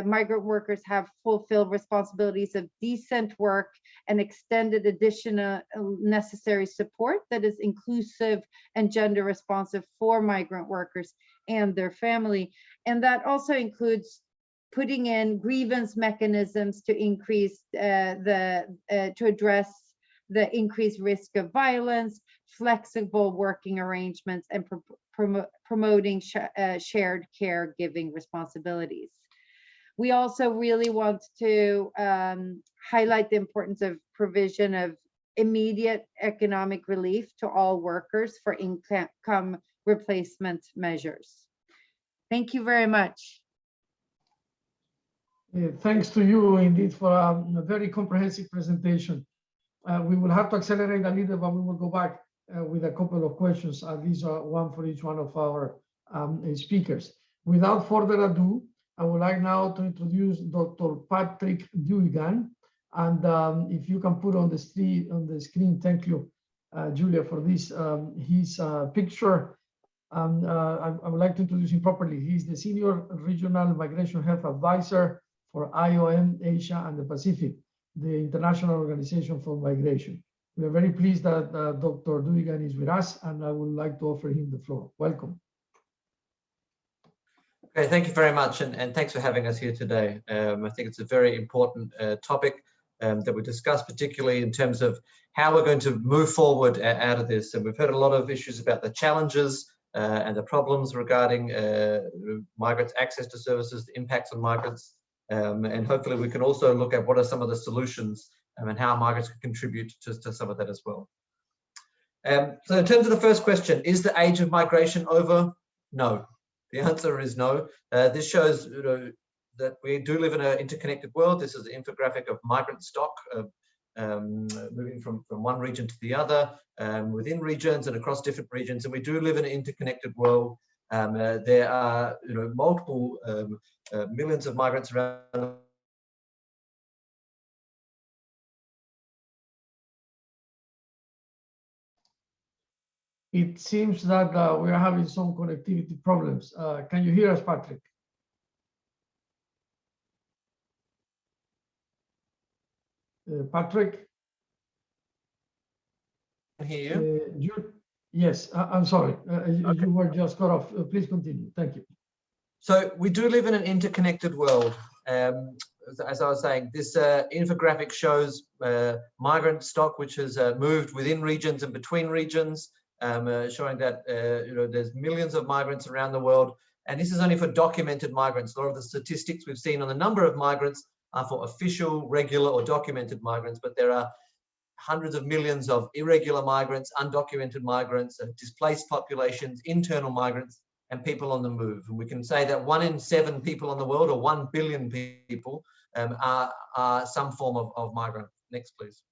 migrant workers have fulfilled responsibilities of decent work and extended additional necessary support that is inclusive and gender responsive for migrant workers and their family. And that also includes putting in grievance mechanisms to increase to address the increased risk of violence, flexible working arrangements, and promoting shared caregiving responsibilities. We also really want to highlight the importance of provision of immediate economic relief to all workers for income replacement measures. Thank you very much. Thanks to you indeed for a very comprehensive presentation. We will have to accelerate a little, but we will go back with a couple of questions. These are one for each one of our speakers. Without further ado, I would like now to introduce Dr. Patrick Duigan. And if you can put on the screen, thank you, Julia, for this, his picture. I would like to introduce him properly. He's the Senior Regional Migration Health Advisor for IOM Asia and the Pacific, the International Organization for Migration. We are very pleased that Dr. Duigan is with us, and I would like to offer him the floor. Welcome. Okay, thank you very much, and thanks for having us here today. I think it's a very important topic that we discussed, particularly in terms of how we're going to move forward out of this. And we've heard a lot of issues about the challenges and the problems regarding migrants' access to services, the impacts on migrants, and hopefully we can also look at what are some of the solutions and how migrants can contribute to some of that as well. So in terms of the first question, is the age of migration over? No. The answer is no. This shows that we do live in an interconnected world. This is an infographic of migrant stock moving from one region to the other, within regions and across different regions. And we do live in an interconnected world. There are multiple millions of migrants around the world. It seems that we are having some connectivity problems. Can you hear us, Patrick? Patrick? I hear you. Yes, I'm sorry. Okay. You were just cut off. Please continue. Thank you. So we do live in an interconnected world. As I was saying, this infographic shows migrant stock, which has moved within regions and between regions, showing that there's millions of migrants around the world, And this is only for documented migrants. A lot of the statistics we've seen on the number of migrants are for official, regular, or documented migrants, but there are hundreds of millions of irregular migrants, undocumented migrants, displaced populations, internal migrants, and people on the move. And we can say that 1 in 7 people in the world, or 1 billion people, are some form of migrant. Next, please.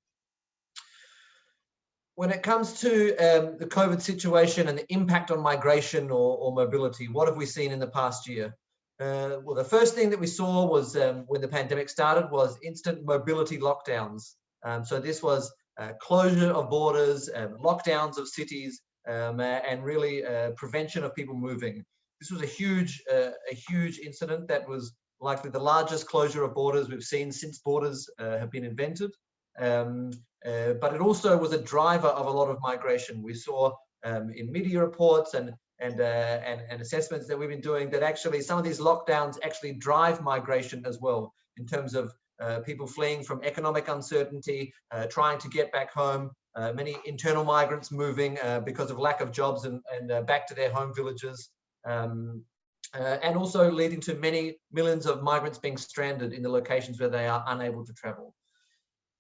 When it comes to the COVID situation and the impact on migration or mobility, what have we seen in the past year? Well, the first thing that we saw was when the pandemic started was instant mobility lockdowns. So this was closure of borders, lockdowns of cities, and really prevention of people moving. This was a huge incident that was likely the largest closure of borders we've seen since borders have been invented. But it also was a driver of a lot of migration. We saw in media reports and assessments that we've been doing that actually some of these lockdowns actually drive migration as well, in terms of people fleeing from economic uncertainty, trying to get back home, many internal migrants moving because of lack of jobs and back to their home villages, and also leading to many millions of migrants being stranded in the locations where they are unable to travel.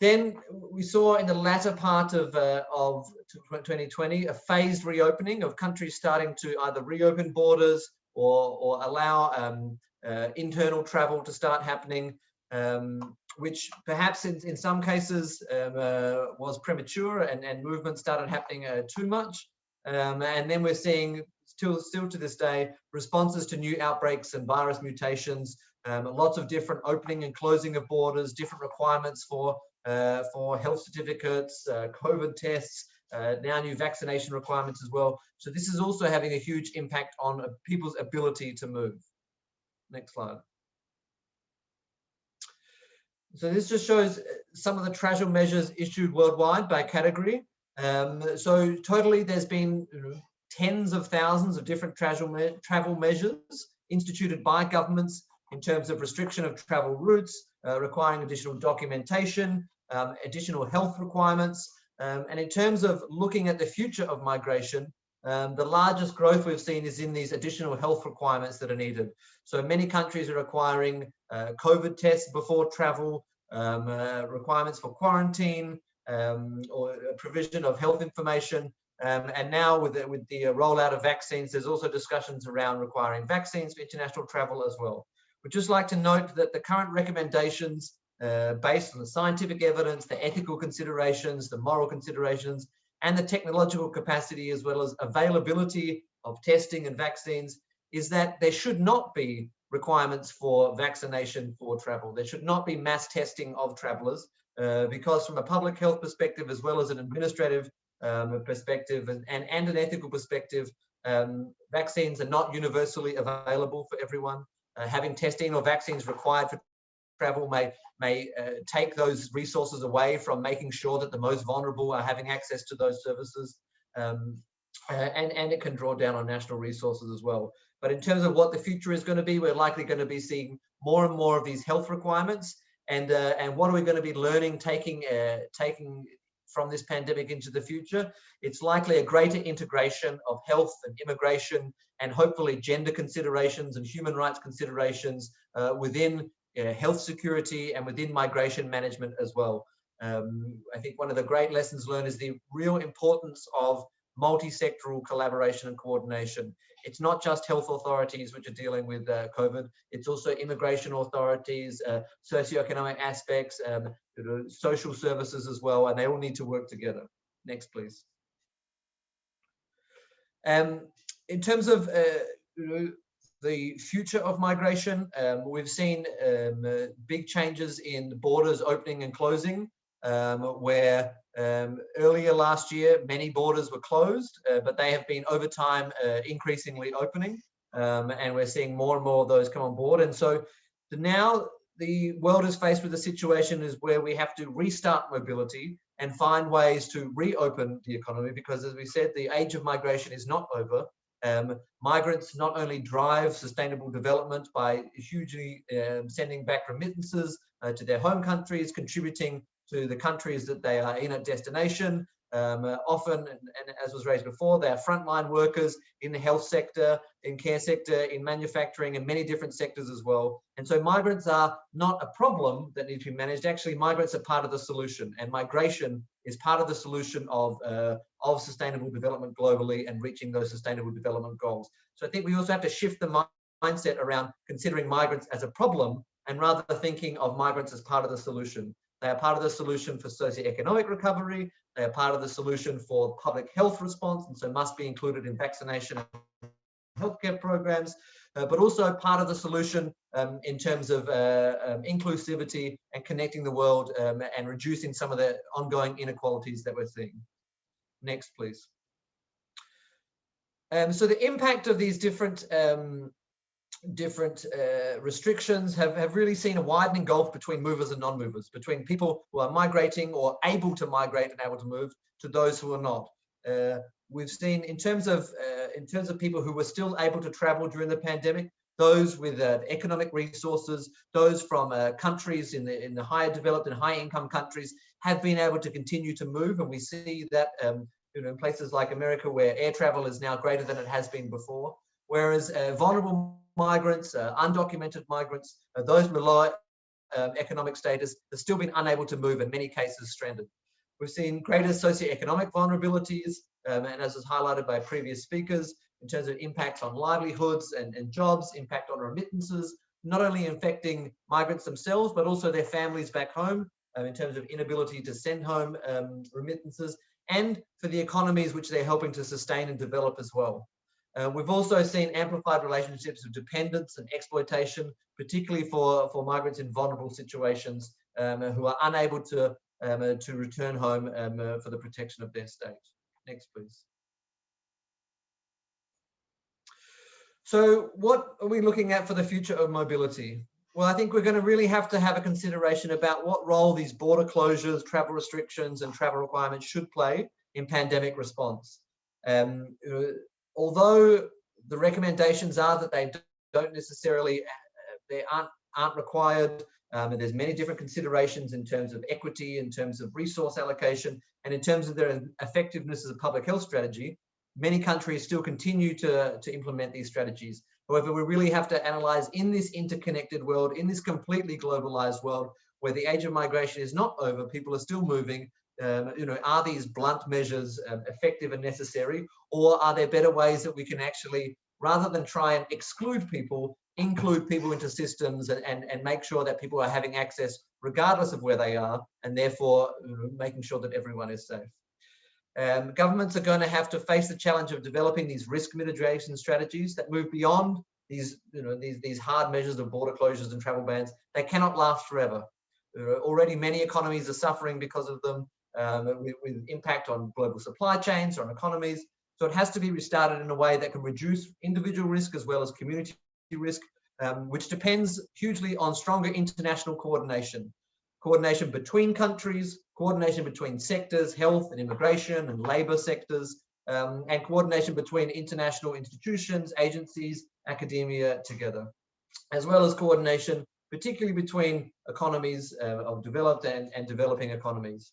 Then we saw in the latter part of 2020 a phased reopening of countries starting to either reopen borders or allow internal travel to start happening, which perhaps in some cases was premature and movement started happening too much. And then we're seeing still to this day responses to new outbreaks and virus mutations, lots of different opening and closing of borders, different requirements for health certificates, COVID tests, now new vaccination requirements as well. So this is also having a huge impact on people's ability to move. Next slide. So this just shows some of the travel measures issued worldwide by category. So totally there's been tens of thousands of different travel measures instituted by governments in terms of restriction of travel routes, requiring additional documentation, additional health requirements. And in terms of looking at the future of migration, the largest growth we've seen is in these additional health requirements that are needed. So many countries are requiring COVID tests before travel, requirements for quarantine, or provision of health information. And now with the rollout of vaccines, there's also discussions around requiring vaccines for international travel as well. We'd just like to note that the current recommendations, based on the scientific evidence, the ethical considerations, the moral considerations, and the technological capacity, as well as availability of testing and vaccines, is that there should not be requirements for vaccination for travel. There should not be mass testing of travelers, because from a public health perspective, as well as an administrative perspective and an ethical perspective, vaccines are not universally available for everyone. Having testing or vaccines required for travel may take those resources away from making sure that the most vulnerable are having access to those services, and it can draw down on national resources as well. But in terms of what the future is going to be, we're likely going to be seeing more and more of these health requirements, and what are we going to be learning, taking from this pandemic into the future? It's likely a greater integration of health and immigration, and hopefully gender considerations and human rights considerations within health security and within migration management as well. I think one of the great lessons learned is the real importance of multi-sectoral collaboration and coordination. It's not just health authorities which are dealing with COVID, it's also immigration authorities, socioeconomic aspects, social services as well, and they all need to work together. Next, please. In terms of the future of migration, we've seen big changes in borders opening and closing, where earlier last year many borders were closed, but they have been over time increasingly opening, and we're seeing more and more of those come on board. And so now the world is faced with a situation where we have to restart mobility and find ways to reopen the economy, because as we said, the age of migration is not over. Migrants not only drive sustainable development by hugely sending back remittances to their home countries, contributing to the countries that they are in at destination, Often, and as was raised before, they are frontline workers in the health sector, in care sector, in manufacturing, and many different sectors as well. And so migrants are not a problem that needs to be managed. Actually, migrants are part of the solution, and migration is part of the solution of sustainable development globally and reaching those sustainable development goals. So I think we also have to shift the mindset around considering migrants as a problem and rather thinking of migrants as part of the solution. They are part of the solution for socioeconomic recovery. They are part of the solution for public health response, and so must be included in vaccination and healthcare programs, but also part of the solution in terms of inclusivity and connecting the world and reducing some of the ongoing inequalities that we're seeing. Next, please. So the impact of these different restrictions have really seen a widening gulf between movers and non-movers, between people who are migrating or able to migrate and able to move to those who are not. We've seen in terms of people who were still able to travel during the pandemic, those with economic resources, those from countries in the higher developed and high income countries have been able to continue to move, and we see that in places like America where air travel is now greater than it has been before, whereas vulnerable migrants, undocumented migrants, those with lower economic status have still been unable to move, in many cases stranded. We've seen greater socioeconomic vulnerabilities, and as was highlighted by previous speakers, in terms of impacts on livelihoods and jobs, impact on remittances, not only affecting migrants themselves, but also their families back home, in terms of inability to send home remittances, and for the economies which they're helping to sustain and develop as well. We've also seen amplified relationships of dependence and exploitation, particularly for migrants in vulnerable situations who are unable to return home for the protection of their state. Next, please. So what are we looking at for the future of mobility? Well, I think we're going to really have to have a consideration about what role these border closures, travel restrictions, and travel requirements should play in pandemic response. Although the recommendations are that they don't necessarily, they aren't required, and there's many different considerations in terms of equity, in terms of resource allocation, and in terms of their effectiveness as a public health strategy, many countries still continue to implement these strategies. However, we really have to analyze in this interconnected world, in this completely globalized world, where the age of migration is not over, people are still moving, are these blunt measures effective and necessary, or are there better ways that we can actually, rather than try and exclude people, include people into systems and make sure that people are having access regardless of where they are, and therefore making sure that everyone is safe. Governments are going to have to face the challenge of developing these risk mitigation strategies that move beyond these hard measures of border closures and travel bans. They cannot last forever. Already many economies are suffering because of them, with impact on global supply chains, on economies. So it has to be restarted in a way that can reduce individual risk as well as community risk, which depends hugely on stronger international coordination. Coordination between countries, coordination between sectors, health and immigration and labour sectors, and coordination between international institutions, agencies, academia together, as well as coordination, particularly between economies of developed and developing economies.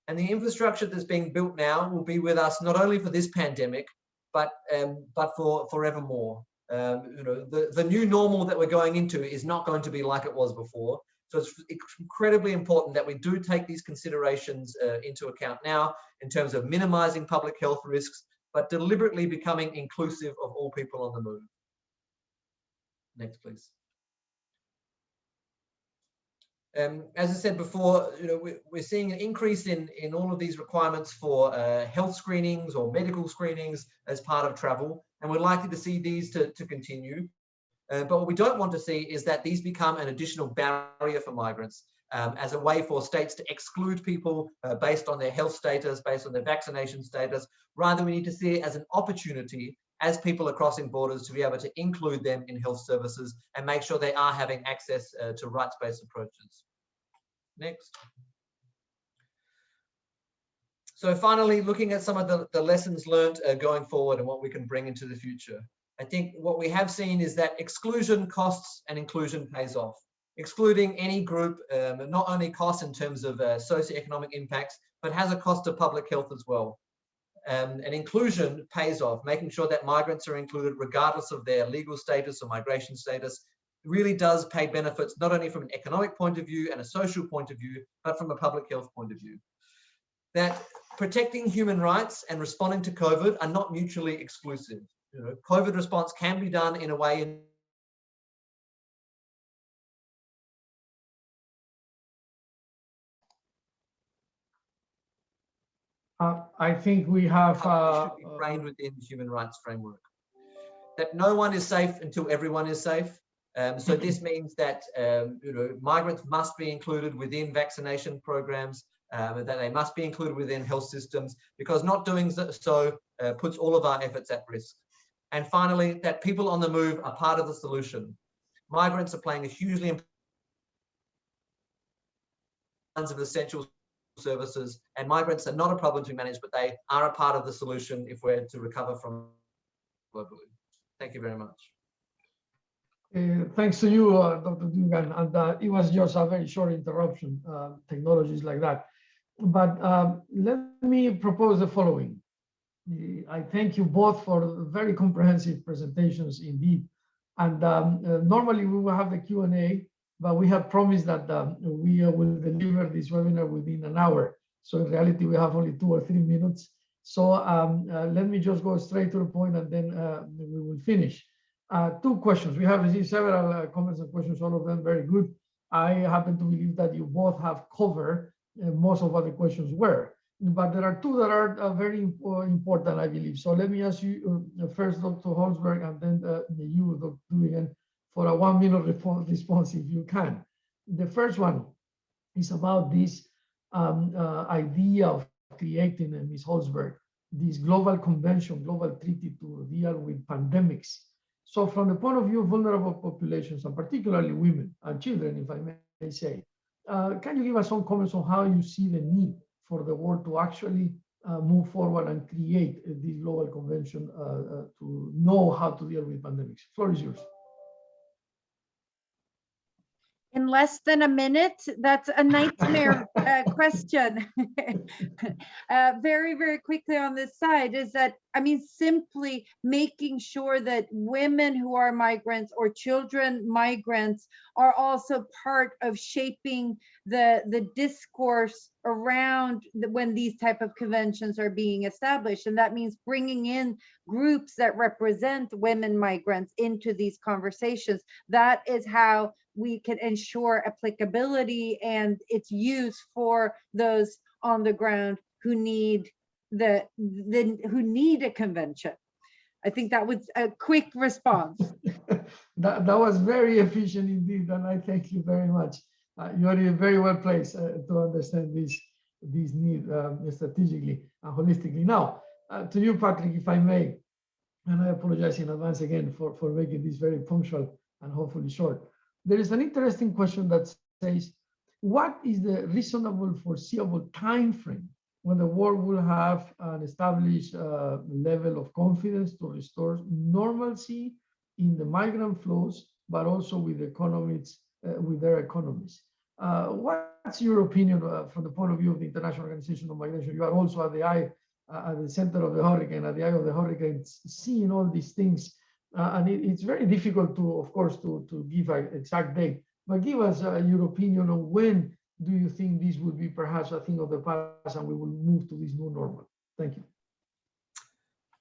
And the infrastructure that's being built now will be with us not only for this pandemic, but for forevermore. The new normal that we're going into is not going to be like it was before. So it's incredibly important that we do take these considerations into account now in terms of minimizing public health risks, but deliberately becoming inclusive of all people on the move. Next, please. As I said before, we're seeing an increase in all of these requirements for health screenings or medical screenings as part of travel, and we're likely to see these to continue. But what we don't want to see is that these become an additional barrier for migrants as a way for states to exclude people based on their health status, based on their vaccination status. Rather, we need to see it as an opportunity as people are crossing borders to be able to include them in health services and make sure they are having access to rights-based approaches. Next. So finally, looking at some of the lessons learned going forward and what we can bring into the future. I think what we have seen is that exclusion costs and inclusion pays off. excluding any group not only costs in terms of socioeconomic impacts, but has a cost to public health as well. And inclusion pays off, making sure that migrants are included regardless of their legal status or migration status really does pay benefits, not only from an economic point of view and a social point of view, but from a public health point of view. That protecting human rights and responding to COVID are not mutually exclusive. You know, COVID response can be done in a way I think we have should be framed within the human rights framework. That no one is safe until everyone is safe. So this means that you know, migrants must be included within vaccination programs, that they must be included within health systems, because not doing so puts all of our efforts at risk. And finally, that people on the move are part of the solution. Migrants are playing a hugely important role of essential services, and migrants are not a problem to manage, but they are a part of the solution if we're to recover from globally. Thank you very much. Thanks to you, Dr. Dugan, and it was just a very short interruption, technologies like that. But let me propose the following. I thank you both for very comprehensive presentations indeed. And normally we will have the Q&A, but we have promised that we will deliver this webinar within an hour. So in reality, we have only 2 or 3 minutes. So let me just go straight to the point, and then we will finish. 2 questions. We have received several comments and questions, all of them very good. I happen to believe that you both have covered most of what the questions were. But there are 2 that are very important, I believe. So let me ask you first, Dr. Holzberg, and then you, Dr. Dugan, for a 1-minute response, if you can. The first one is about this idea of creating, Ms. Holzberg, this global convention, global treaty to deal with pandemics. So from the point of view of vulnerable populations, and particularly women and children, if I may say, can you give us some comments on how you see the need for the world to actually move forward and create this global convention to know how to deal with pandemics? Floor is yours. In less than a minute, that's a nightmare question. Very, very quickly on this side is that, I mean, simply making sure that women who are migrants or children migrants are also part of shaping the discourse around when these type of conventions are being established. And that means bringing in groups that represent women migrants into these conversations. That is how we can ensure applicability and its use for those on the ground who need who need a convention. I think that was a quick response. that was very efficient indeed, and I thank you very much. You are very well placed to understand this need strategically and holistically. Now, to you, Patrick, if I may, and I apologize in advance again for making this very punctual and hopefully short. There is an interesting question that says, what is the reasonable foreseeable time frame when the world will have an established level of confidence to restore normalcy in the migrant flows, but also with economies, with their economies? What's your opinion from the point of view of the International Organization of Migration? You are also at the center of the hurricane, at the eye of the hurricane, seeing all these things. And it's very difficult to, of course, to give an exact date, but give us your opinion on when do you think this would be perhaps a thing of the past and we will move to this new normal? Thank you.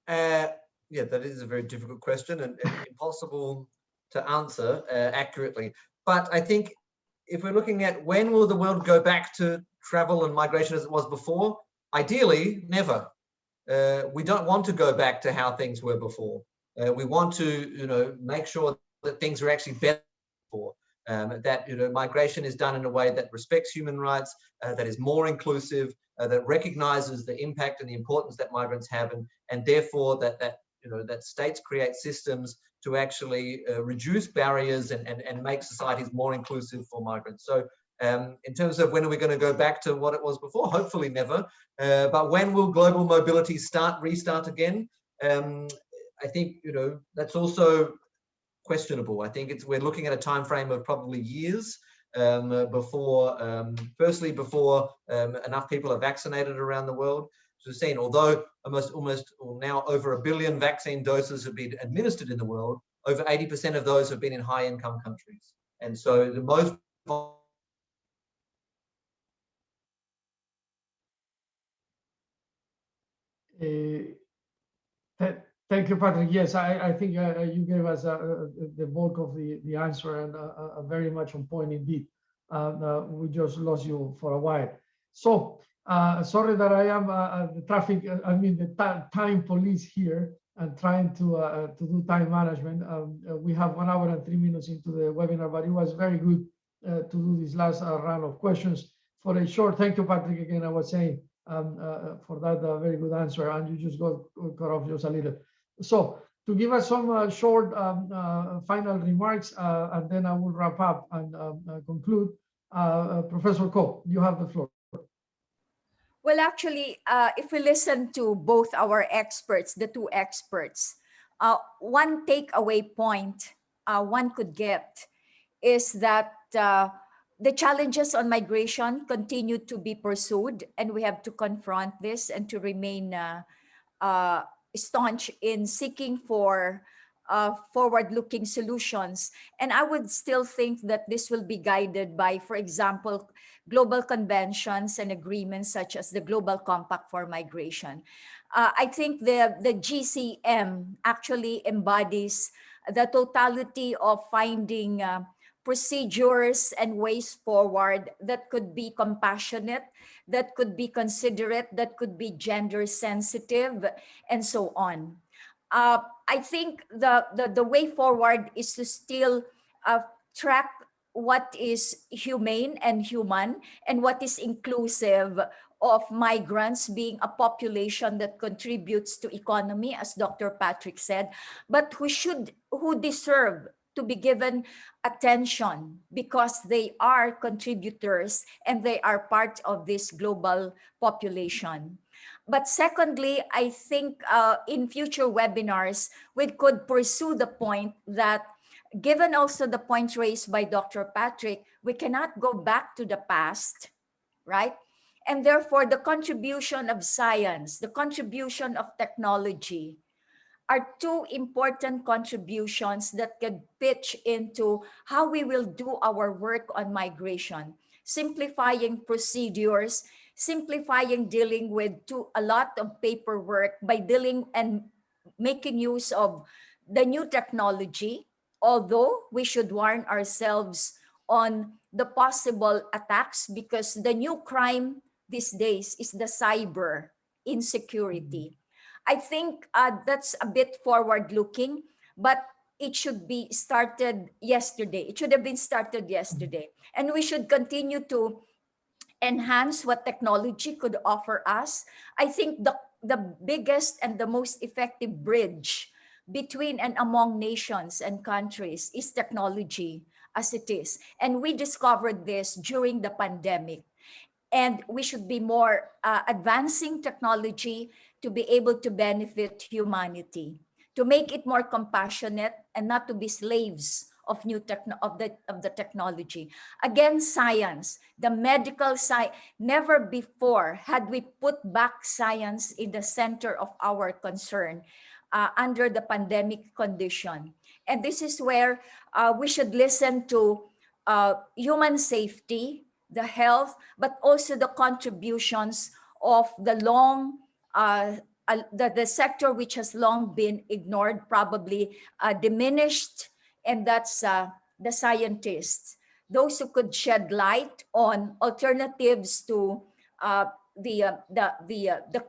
Yeah, that is a very difficult question and impossible to answer accurately. But I think if we're looking at when will the world go back to travel and migration as it was before, ideally, never. We don't want to go back to how things were before. We want to, make sure that things are actually better before. That migration is done in a way that respects human rights, that is more inclusive, that recognizes the impact and the importance that migrants have, and therefore that states create systems to actually reduce barriers and make societies more inclusive for migrants. So in terms of when are we going to go back to what it was before, hopefully never. But when will global mobility restart again? I think that's also questionable. I think we're looking at a time frame of probably years before, firstly, before enough people are vaccinated around the world. So we've seen, although almost now over 1 billion vaccine doses have been administered in the world, over 80% of those have been in high-income countries. And so the most Thank you, Patrick. Yes, I think you gave us the bulk of the answer, and very much on point indeed. We just lost you for a while. So sorry that I am the traffic, the time police here, and trying to do time management. We have 1 hour and 3 minutes into the webinar, but it was very good to do this last round of questions. For a short, thank you, Patrick, again, I was saying, for that very good answer, and you just got cut off just a little. So to give us some short final remarks, and then I will wrap up and conclude. Professor Ko, you have the floor. Well, actually, if we listen to both our experts, the two experts, one takeaway point one could get is that the challenges on migration continue to be pursued, and we have to confront this and to remain staunch in seeking for forward-looking solutions. And I would still think that this will be guided by, for example, global conventions and agreements such as the Global Compact for Migration. I think the GCM actually embodies the totality of finding procedures and ways forward that could be compassionate, that could be considerate, that could be gender sensitive, and so on. I think the way forward is to still track what is humane and human, and what is inclusive of migrants being a population that contributes to economy, as Dr. Patrick said, but who deserve to be given attention because they are contributors and they are part of this global population. But secondly, I think in future webinars, we could pursue the point that, given also the point raised by Dr. Patrick, we cannot go back to the past, right? And therefore, the contribution of science, the contribution of technology are two important contributions that can pitch into how we will do our work on migration, simplifying procedures, simplifying dealing with a lot of paperwork by dealing and making use of the new technology, although we should warn ourselves on the possible attacks, because the new crime these days is the cyber insecurity. I think that's a bit forward-looking, but it should be started yesterday. It should have been started yesterday. And we should continue to enhance what technology could offer us. I think the biggest and the most effective bridge between and among nations and countries is technology, as it is. And we discovered this during the pandemic. And we should be more advancing technology to be able to benefit humanity, to make it more compassionate and not to be slaves of the technology. Again, science, the medical science, never before had we put back science in the center of our concern under the pandemic condition. And this is where we should listen to human safety, the health, but also the contributions of the sector which has long been ignored, probably diminished, and that's the scientists, those who could shed light on alternatives to the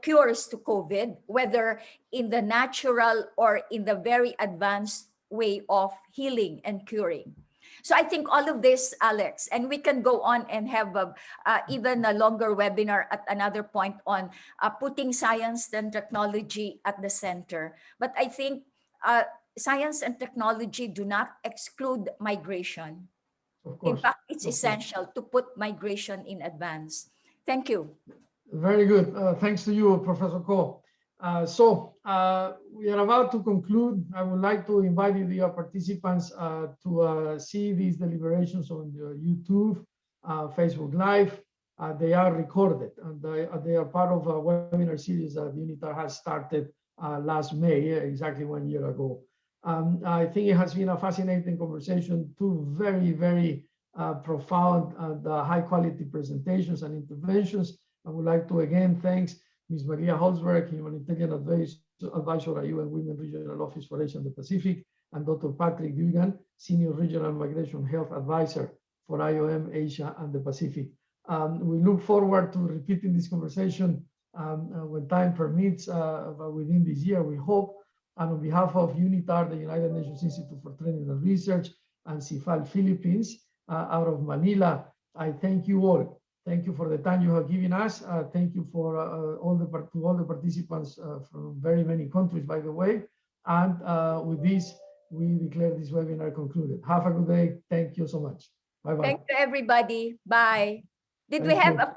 cures to COVID, whether in the natural or in the very advanced way of healing and curing. So I think all of this, Alex, and we can go on and have even a longer webinar at another point on putting science and technology at the center. But I think science and technology do not exclude migration. Of course. In fact, it's essential to put migration in advance. Thank you. Very good. Thanks to you, Professor Ko. We are about to conclude. I would like to invite you, dear participants, to see these deliberations on YouTube, Facebook Live. They are recorded, and they are part of a webinar series that UNITAR has started last May, exactly 1 year ago. I think it has been a fascinating conversation, two very, very profound and high quality presentations and interventions. I would like to again thank Ms. Maria Holzberg, Humanitarian Advisor at UN Women Regional Office for Asia and the Pacific, and Dr. Patrick Dugan, Senior Regional Migration Health Advisor for IOM Asia and the Pacific. We look forward to repeating this conversation when time permits within this year, we hope. And on behalf of UNITAR, the United Nations Institute for Training and Research, and CIFAL Philippines out of Manila, I thank you all. Thank you for the time you have given us. Thank you for all the participants from very many countries, by the way. And with this, we declare this webinar concluded. Have a good day. Thank you so much. Bye-bye. Thank you, everybody. Bye. Did we Thank have you. a